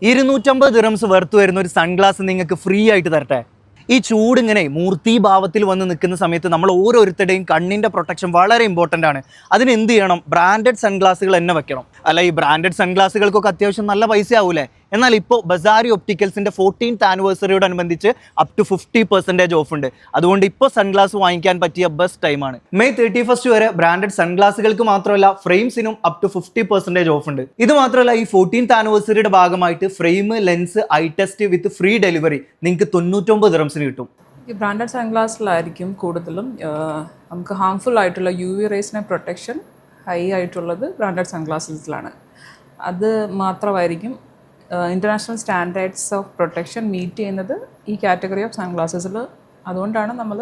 250 dirhams worth വരുന്ന ഒരു sunglass നിങ്ങൾക്ക് ഫ്രീ ആയിട്ട് തരട്ടെ. ഈ ചൂട് ഇങ്ങനെ മൂർത്തിഭാവത്തിൽ വന്ന് നിൽക്കുന്ന സമയത്ത് നമ്മൾ ഓരോരുത്തരുടെയും കണ്ണിൻ്റെ പ്രൊട്ടക്ഷൻ വളരെ ഇമ്പോർട്ടൻ്റ് ആണ്. അതിന് എന്ത് ചെയ്യണം? ബ്രാൻഡഡ് സൺഗ്ലാസുകൾ തന്നെ വെക്കണം. അല്ല, ഈ ബ്രാൻഡഡ് സൺഗ്ലാസുകൾക്കൊക്കെ അത്യാവശ്യം നല്ല പൈസ ആവൂലേ? എന്നാൽ ഇപ്പോൾ ബസാരി ഒപ്റ്റിക്കൽസിൻ്റെ 14th ആനിവേഴ്സറിയോടനുബന്ധിച്ച് അപ് ടു 50% ഓഫ് ഉണ്ട്. അതുകൊണ്ട് ഇപ്പോൾ സൺഗ്ലാസ് വാങ്ങിക്കാൻ പറ്റിയ ബെസ്റ്റ് ടൈമാണ്. May 31st വരെ ബ്രാൻഡഡ് സൺഗ്ലാസുകൾക്ക് മാത്രമല്ല ഫ്രെയിംസിനും അപ് ടു 50% ഓഫ് ഉണ്ട്. ഇത് മാത്രമല്ല, ഈ 14th ആനിവേഴ്സറിയുടെ ഭാഗമായിട്ട് ഫ്രെയിം, ലെൻസ്, ഐ ടെസ്റ്റ് വിത്ത് ഫ്രീ ഡെലിവറി നിങ്ങൾക്ക് 99 ദിറംസിന് കിട്ടും. ഈ ബ്രാൻഡഡ് സൺഗ്ലാസ്സിലായിരിക്കും കൂടുതലും നമുക്ക് ഹാംഫുൾ ആയിട്ടുള്ള UV റേസിനെ പ്രൊട്ടക്ഷൻ ഹൈ ആയിട്ടുള്ളത് ബ്രാൻഡഡ് സൺഗ്ലാസസിലാണ്. അത് മാത്രമായിരിക്കും international standards of protection meet ചെയ്യുന്നത് ഈ കാറ്റഗറി ഓഫ് സൺഗ്ലാസസിൽ. അതുകൊണ്ടാണ് നമ്മൾ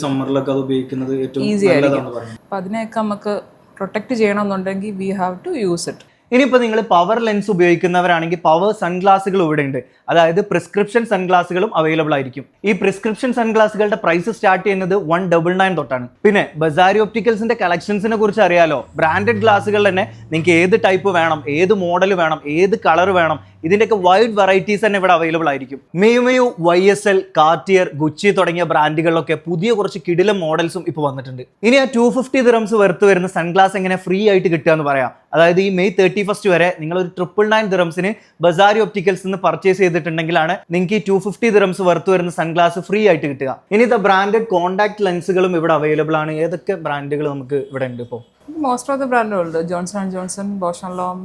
സമ്മറിലൊക്കെ അത് ഉപയോഗിക്കുന്നത് ഈസി ആയിരിക്കും. അപ്പം അതിനെയൊക്കെ നമുക്ക് പ്രൊട്ടക്റ്റ് ചെയ്യണമെന്നുണ്ടെങ്കിൽ we have to use it. ഇനിയിപ്പോൾ നിങ്ങൾ പവർ ലെൻസ് ഉപയോഗിക്കുന്നവരാണെങ്കിൽ പവർ സൺഗ്ലാസുകൾ ഇവിടെ ഉണ്ട്. അതായത് പ്രിസ്ക്രിപ്ഷൻ സൺഗ്ലാസുകളും അവൈലബിൾ ആയിരിക്കും. ഈ പ്രിസ്ക്രിപ്ഷൻ സൺഗ്ലാസുകളുടെ പ്രൈസ് സ്റ്റാർട്ട് ചെയ്യുന്നത് 199 തൊട്ടാണ്. പിന്നെ ബസാരി ഒപ്റ്റിക്കൽസിന്റെ കളക്ഷൻസിനെ കുറിച്ച് അറിയാലോ. ബ്രാൻഡഡ് ഗ്ലാസുകൾ തന്നെ നിങ്ങൾക്ക് ഏത് ടൈപ്പ് വേണം, ഏത് മോഡൽ വേണം, ഏത് കളർ വേണം, ഇതിൻ്റെയൊക്കെ വൈഡ് വെറൈറ്റീസ് തന്നെ ഇവിടെ അവൈലബിൾ ആയിരിക്കും. മിയുമിയു, YSL, കാർട്ടിയർ, ഗുച്ചി തുടങ്ങിയ ബ്രാൻഡുകളിലൊക്കെ പുതിയ കുറച്ച് കിടിലം മോഡൽസും ഇപ്പോൾ വന്നിട്ടുണ്ട്. ഇനി ആ 250 ദിറംസ് വർത്ത് വരുന്ന സൺഗ്ലാസ് എങ്ങനെ ഫ്രീ ആയിട്ട് കിട്ടുക എന്ന് പറയാം. അതായത് ഈ May 31st വരെ നിങ്ങൾ ഒരു 999 ദിറംസിന് ബസാരി ഒപ്റ്റിക്കൽസ് നിന്ന് പർച്ചേസ് ചെയ്തിട്ടുണ്ടെങ്കിലാണ് നിങ്ങൾക്ക് ഈ 250 ദിറംസ് വർത്ത് വരുന്ന സൺഗ്ലാസ് ഫ്രീ ആയിട്ട് കിട്ടുക. ഇനിത്തെ ബ്രാൻഡഡ് കോൺടാക്ട് ലെൻസുകളും ഇവിടെ അവൈലബിൾ ആണ്. ഏതൊക്കെ ബ്രാൻഡുകൾ നമുക്ക് ഇവിടെ ഉണ്ട്? ഇപ്പോൾ മോസ്റ്റ് ഓഫ് ദ ബ്രാൻഡുകളുണ്ട്. Johnson and Johnson, Bosch and Lomb,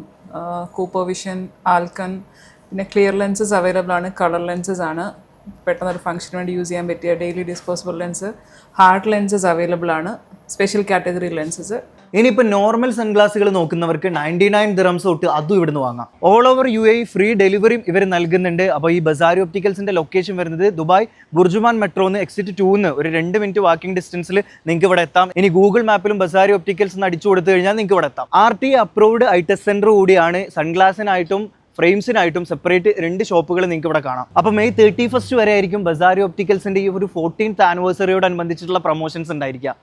Cooper Vision, Alcon. പിന്നെ ക്ലിയർ ലെൻസസ് അവൈലബിൾ ആണ്, കളർ ലെൻസസ് ആണ്, പെട്ടെന്നൊരു ഫംഗ്ഷന് വേണ്ടി യൂസ് ചെയ്യാൻ പറ്റിയ daily disposable lens. Hard lenses available ആണ്, സ്പെഷ്യൽ കാറ്റഗറി ലെൻസസ്. ഇനിയിപ്പോൾ നോർമൽ സൺഗ്ലാസുകൾ നോക്കുന്നവർക്ക് 99 ദിറംസ് തൊട്ട് അതും ഇവിടുന്ന് വാങ്ങാം. ഓൾ ഓവർ UAE ഫ്രീ ഡെലിവറിയും ഇവർ നൽകുന്നുണ്ട്. അപ്പോൾ ഈ ബസാരി ഒപ്റ്റിക്കൽസിന്റെ ലൊക്കേഷൻ വരുന്നത് ദുബായ് ബുർജുമാൻ മെട്രോന്ന് എക്സിറ്റ് 2ന്ന് ഒരു 2 മിനിറ്റ് വാക്കിംഗ് ഡിസ്റ്റൻസിൽ നിങ്ങൾക്ക് ഇവിടെ എത്താം. ഇനി ഗൂഗിൾ മാപ്പിലും ബസാരി ഒപ്റ്റിക്കൽസ് എന്ന് അടിച്ചു കൊടുത്തു കഴിഞ്ഞാൽ നിങ്ങൾക്ക് ഇവിടെ എത്താം. RTA approved eye test centre കൂടിയാണ്. സൺഗ്ലാസിനായിട്ടും ഫ്രെയിംസിനായിട്ടും സെപ്പറേറ്റ് 2 ഷോപ്പുകൾ നിങ്ങൾക്ക് ഇവിടെ കാണാം. അപ്പോൾ May 31st വരെ ആയിരിക്കും ബസാരി ഒപ്റ്റിക്കൽസിന്റെ ഈ ഒരു 14th ആനിവേഴ്സറിയോടനുബന്ധിച്ചിട്ടുള്ള പ്രൊമോഷൻസ് ഉണ്ടായിരിക്കുക.